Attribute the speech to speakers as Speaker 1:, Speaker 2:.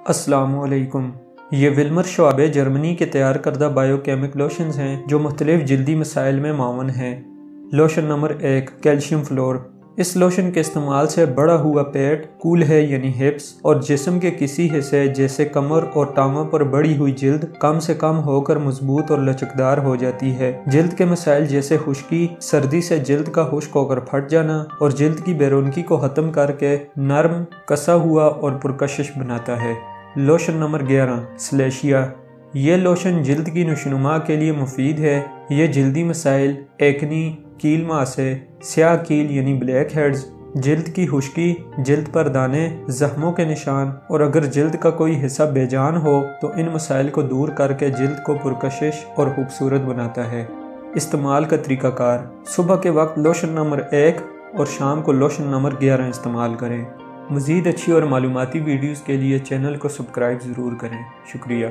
Speaker 1: السلام علیکم۔ یہ ولمر شوابے جرمنی کے تیار کردہ بائیو کیمک لوشنز ہیں جو مختلف جلدی مسائل میں معاون ہیں۔ Lotion number 1 calcium fluor. اس لوشن کے استعمال سے بڑا ہوا پیٹ، کول ہے یعنی ہپس اور جسم کے کسی حصے جیسے کمر اور ٹانگوں پر بڑی ہوئی جلد کم سے کم ہو کر مضبوط اور لچکدار ہو جاتی ہے۔ جلد کے مسائل جیسے خشکی، سردی سے جلد کا خشک ہو کر پھٹ جانا اور جلد کی بے رونقی کو ختم کر کے نرم، کسا ہوا اور پرکشش بناتا ہے۔ Lotion number 11 سلیشیا۔ یہ لوشن جلد کی نشوونما کے لیے مفید ہے۔ یہ جلدی مسائل، ایکنی، کیل ماسے، سیاہ کیل یعنی بلیک ہیڈز، جلد کی خشکی، جلد پر دانے، زخموں کے نشان اور اگر جلد کا کوئی حصہ بے جان ہو تو ان مسائل کو دور کر کے جلد کو پرکشش اور خوبصورت بناتا ہے۔ استعمال کا طریقہ کار: صبح کے وقت لوشن نمبر 1 اور شام کو لوشن نمبر 11 استعمال کریں۔ مزید اچھی اور معلوماتی ویڈیوز کے لیے چینل کو سبسکرائب ضرور کریں۔ شکریہ۔